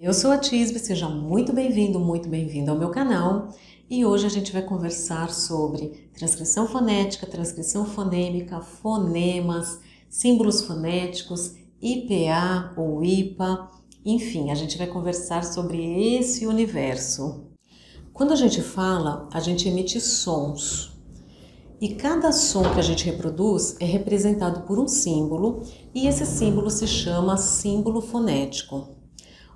Eu sou a Tisbe, seja muito bem-vindo, muito bem-vinda ao meu canal. E hoje a gente vai conversar sobre transcrição fonética, transcrição fonêmica, fonemas, símbolos fonéticos, IPA ou IPA, enfim, a gente vai conversar sobre esse universo. Quando a gente fala, a gente emite sons. E cada som que a gente reproduz é representado por um símbolo, e esse símbolo se chama símbolo fonético.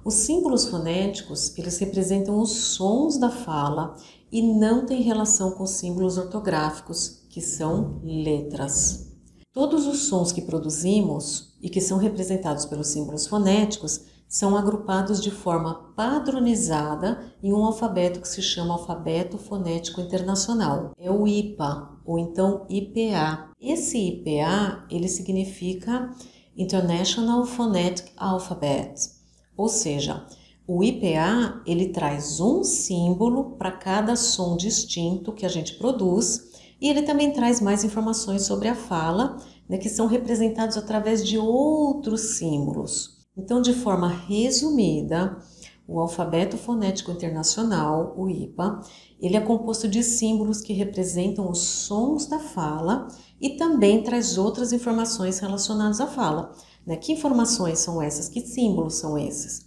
Os símbolos fonéticos, eles representam os sons da fala e não têm relação com símbolos ortográficos, que são letras. Todos os sons que produzimos e que são representados pelos símbolos fonéticos são agrupados de forma padronizada em um alfabeto que se chama Alfabeto Fonético Internacional. É o IPA, ou então IPA. Esse IPA, ele significa International Phonetic Alphabet, ou seja, o IPA, ele traz um símbolo para cada som distinto que a gente produz, e ele também traz mais informações sobre a fala, né, que são representados através de outros símbolos. Então, de forma resumida, o Alfabeto Fonético Internacional, o IPA, ele é composto de símbolos que representam os sons da fala e também traz outras informações relacionadas à fala. Né? Que informações são essas? Que símbolos são esses?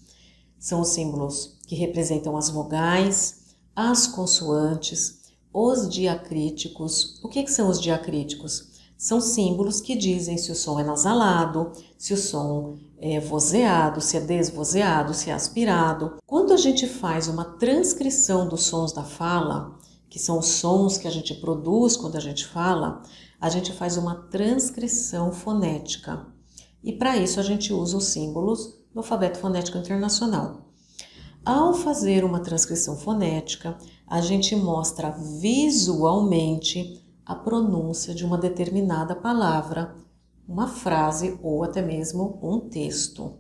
São os símbolos que representam as vogais, as consoantes, os diacríticos. O que são os diacríticos? São símbolos que dizem se o som é nasalado, se o som é vozeado, se é desvozeado, se é aspirado. Quando a gente faz uma transcrição dos sons da fala, que são os sons que a gente produz quando a gente fala, a gente faz uma transcrição fonética. E para isso a gente usa os símbolos do Alfabeto Fonético Internacional. Ao fazer uma transcrição fonética, a gente mostra visualmente a pronúncia de uma determinada palavra, uma frase ou até mesmo um texto.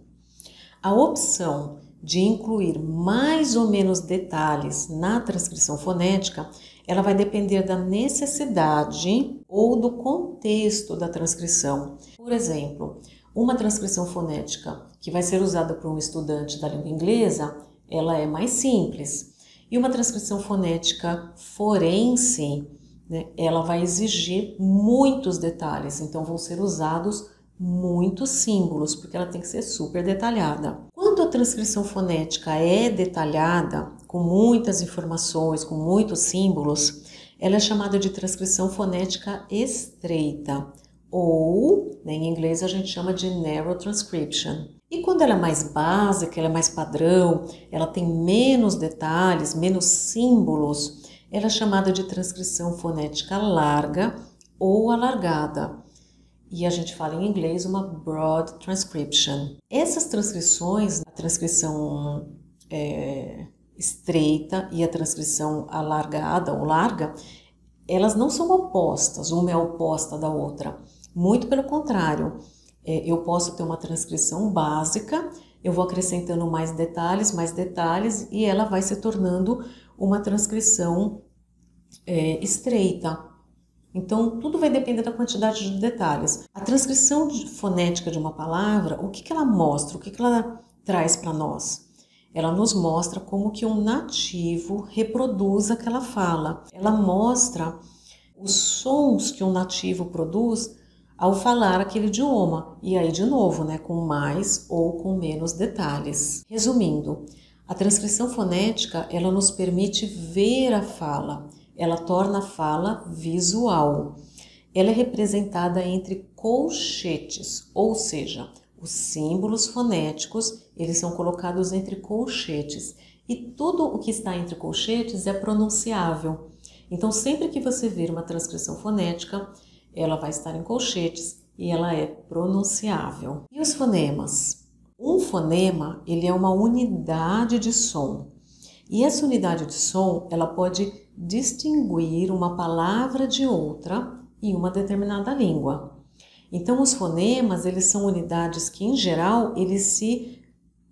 A opção de incluir mais ou menos detalhes na transcrição fonética, ela vai depender da necessidade ou do contexto da transcrição. Por exemplo, uma transcrição fonética que vai ser usada por um estudante da língua inglesa, ela é mais simples. E uma transcrição fonética forense, né, ela vai exigir muitos detalhes, então vão ser usados muitos símbolos, porque ela tem que ser super detalhada. Quando a transcrição fonética é detalhada, com muitas informações, com muitos símbolos, ela é chamada de transcrição fonética estreita, ou, né, em inglês a gente chama de narrow transcription. E quando ela é mais básica, ela é mais padrão, ela tem menos detalhes, menos símbolos, ela é chamada de transcrição fonética larga ou alargada. E a gente fala em inglês uma broad transcription. Essas transcrições, a transcrição estreita e a transcrição alargada ou larga, elas não são opostas, uma é oposta da outra. Muito pelo contrário, eu posso ter uma transcrição básica, eu vou acrescentando mais detalhes e ela vai se tornando uma transcrição estreita. Então, tudo vai depender da quantidade de detalhes. A transcrição fonética de uma palavra, o que ela mostra, o que ela traz para nós? Ela nos mostra como que um nativo reproduz aquela fala. Ela mostra os sons que um nativo produz ao falar aquele idioma. E aí, de novo, né, com mais ou com menos detalhes. Resumindo, a transcrição fonética, ela nos permite ver a fala. Ela torna a fala visual. Ela é representada entre colchetes, ou seja, os símbolos fonéticos, eles são colocados entre colchetes. E tudo o que está entre colchetes é pronunciável. Então, sempre que você ver uma transcrição fonética, ela vai estar em colchetes e ela é pronunciável. E os fonemas? Um fonema, ele é uma unidade de som. E essa unidade de som, ela pode distinguir uma palavra de outra em uma determinada língua. Então, os fonemas, eles são unidades que, em geral, eles se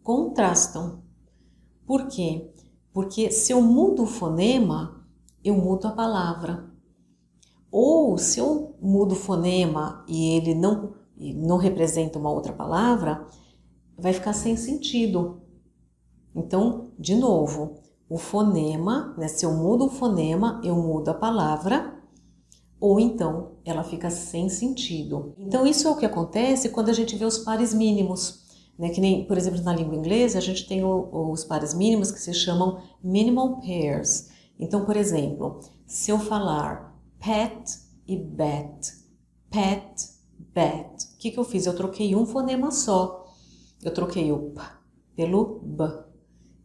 contrastam. Por quê? Porque se eu mudo o fonema, eu mudo a palavra. Ou se eu mudo o fonema e ele não representa uma outra palavra, vai ficar sem sentido. Então, de novo, o fonema, né, se eu mudo o fonema, eu mudo a palavra, ou então ela fica sem sentido. Então, isso é o que acontece quando a gente vê os pares mínimos, né, que nem, por exemplo, na língua inglesa, a gente tem os pares mínimos que se chamam minimal pairs. Então, por exemplo, se eu falar pet e bet, pet, bet, o que eu fiz? Eu troquei um fonema só. Eu troquei o p pelo b.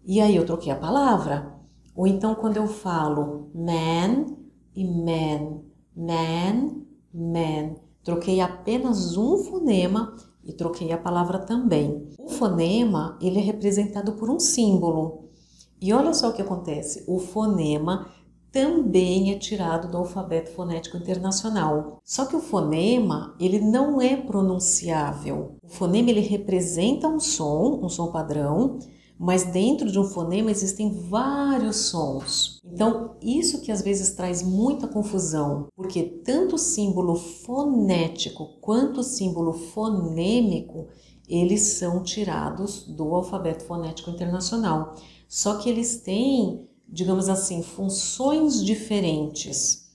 E aí eu troquei a palavra. Ou então quando eu falo man e man, man, man, troquei apenas um fonema e troquei a palavra também. O fonema, ele é representado por um símbolo. E olha só o que acontece. O fonema também é tirado do alfabeto fonético internacional. Só que o fonema, ele não é pronunciável. O fonema, ele representa um som padrão, mas dentro de um fonema existem vários sons. Então, isso que às vezes traz muita confusão, porque tanto o símbolo fonético quanto o símbolo fonêmico, eles são tirados do alfabeto fonético internacional. Só que eles têm, digamos assim, funções diferentes.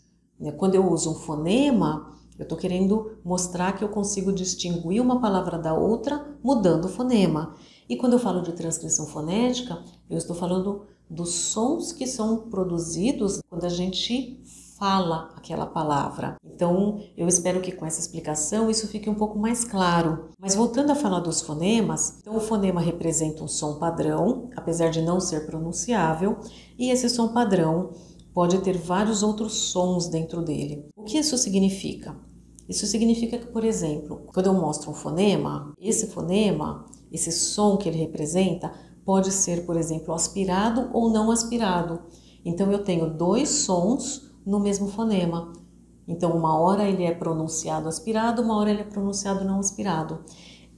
Quando eu uso um fonema, eu estou querendo mostrar que eu consigo distinguir uma palavra da outra mudando o fonema. E quando eu falo de transcrição fonética, eu estou falando dos sons que são produzidos quando a gente fala aquela palavra. Então, eu espero que com essa explicação isso fique um pouco mais claro. Mas voltando a falar dos fonemas, então o fonema representa um som padrão, apesar de não ser pronunciável, e esse som padrão pode ter vários outros sons dentro dele. O que isso significa? Isso significa que, por exemplo, quando eu mostro um fonema, esse som que ele representa, pode ser, por exemplo, aspirado ou não aspirado. Então, eu tenho dois sons no mesmo fonema. Então, uma hora ele é pronunciado aspirado, uma hora ele é pronunciado não aspirado.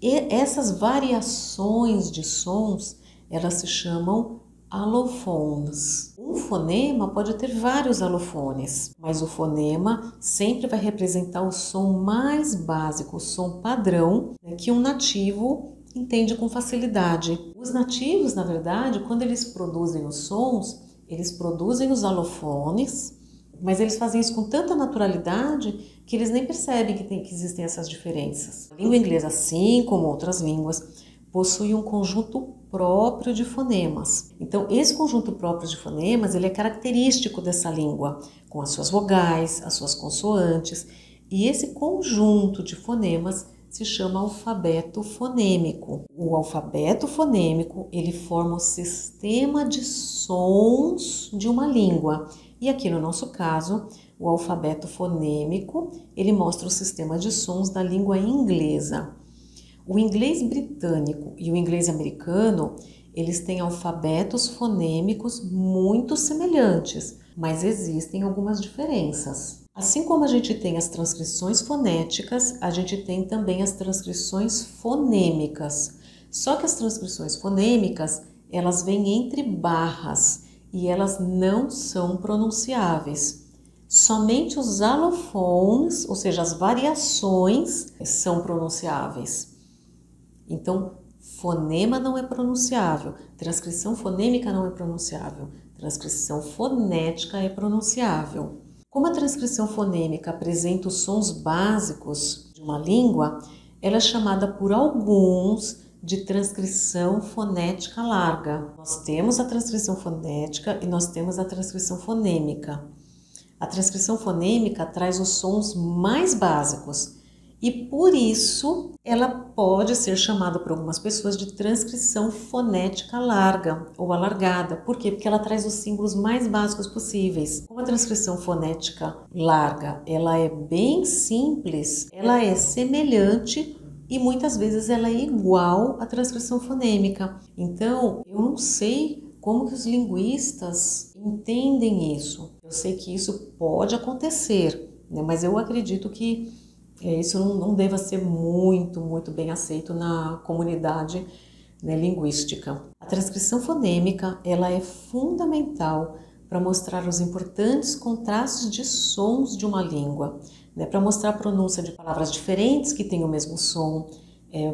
E essas variações de sons, elas se chamam alofones. Um fonema pode ter vários alofones, mas o fonema sempre vai representar o som mais básico, o som padrão, né, que um nativo entende com facilidade. Os nativos, na verdade, quando eles produzem os sons, eles produzem os alofones, mas eles fazem isso com tanta naturalidade que eles nem percebem que existem essas diferenças. A língua inglesa, assim como outras línguas, possui um conjunto próprio de fonemas. Então, esse conjunto próprio de fonemas, ele é característico dessa língua, com as suas vogais, as suas consoantes, e esse conjunto de fonemas se chama alfabeto fonêmico. O alfabeto fonêmico, ele forma o sistema de sons de uma língua. E aqui no nosso caso, o alfabeto fonêmico, ele mostra o sistema de sons da língua inglesa. O inglês britânico e o inglês americano, eles têm alfabetos fonêmicos muito semelhantes, mas existem algumas diferenças. Assim como a gente tem as transcrições fonéticas, a gente tem também as transcrições fonêmicas. Só que as transcrições fonêmicas, elas vêm entre barras e elas não são pronunciáveis. Somente os alofones, ou seja, as variações, são pronunciáveis. Então, fonema não é pronunciável, transcrição fonêmica não é pronunciável, transcrição fonética é pronunciável. Como a transcrição fonêmica apresenta os sons básicos de uma língua, ela é chamada por alguns de transcrição fonética larga. Nós temos a transcrição fonética e nós temos a transcrição fonêmica. A transcrição fonêmica traz os sons mais básicos e, por isso, ela pode ser chamada por algumas pessoas de transcrição fonética larga ou alargada. Por quê? Porque ela traz os símbolos mais básicos possíveis. Como a transcrição fonética larga, ela é bem simples, ela é semelhante e muitas vezes ela é igual à transcrição fonêmica. Então, eu não sei como que os linguistas entendem isso. Eu sei que isso pode acontecer, né? Mas eu acredito que isso não deva ser muito bem aceito na comunidade, né, linguística. A transcrição fonêmica, ela é fundamental para mostrar os importantes contrastes de sons de uma língua, né, para mostrar a pronúncia de palavras diferentes que têm o mesmo som,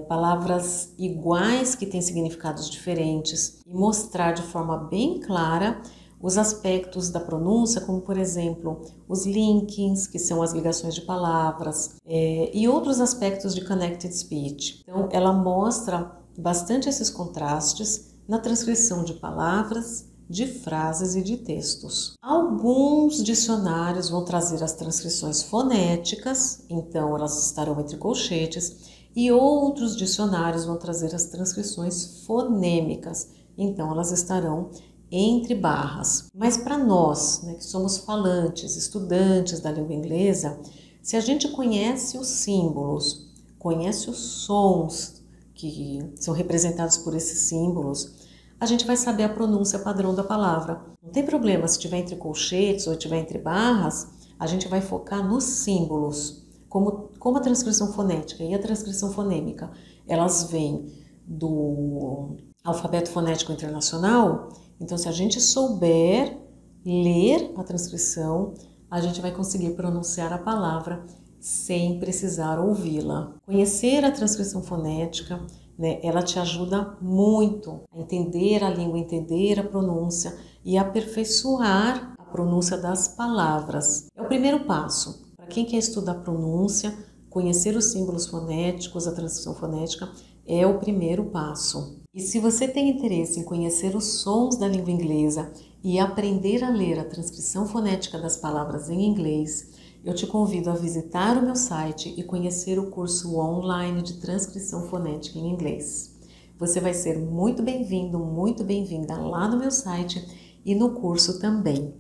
palavras iguais que têm significados diferentes e mostrar de forma bem clara os aspectos da pronúncia, como por exemplo, os linkings, que são as ligações de palavras, e outros aspectos de connected speech. Então, ela mostra bastante esses contrastes na transcrição de palavras, de frases e de textos. Alguns dicionários vão trazer as transcrições fonéticas, então elas estarão entre colchetes, e outros dicionários vão trazer as transcrições fonêmicas, então elas estarão entre barras. Mas para nós, né, que somos falantes, estudantes da língua inglesa, se a gente conhece os símbolos, conhece os sons que são representados por esses símbolos, a gente vai saber a pronúncia padrão da palavra. Não tem problema se estiver entre colchetes ou estiver entre barras, a gente vai focar nos símbolos, como a transcrição fonética e a transcrição fonêmica. Elas vêm do alfabeto fonético internacional, então se a gente souber ler a transcrição, a gente vai conseguir pronunciar a palavra sem precisar ouvi-la. Conhecer a transcrição fonética, né, ela te ajuda muito a entender a língua, entender a pronúncia e aperfeiçoar a pronúncia das palavras. É o primeiro passo. Para quem quer estudar pronúncia, conhecer os símbolos fonéticos, a transcrição fonética é o primeiro passo. E se você tem interesse em conhecer os sons da língua inglesa e aprender a ler a transcrição fonética das palavras em inglês, eu te convido a visitar o meu site e conhecer o curso online de transcrição fonética em inglês. Você vai ser muito bem-vindo, muito bem-vinda lá no meu site e no curso também.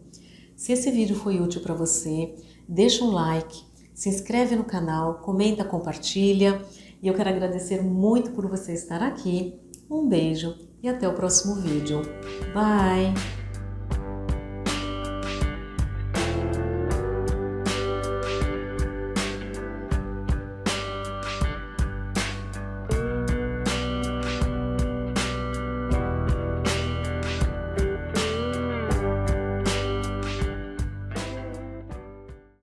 Se esse vídeo foi útil para você, deixa um like, se inscreve no canal, comenta, compartilha e eu quero agradecer muito por você estar aqui. Um beijo e até o próximo vídeo. Bye!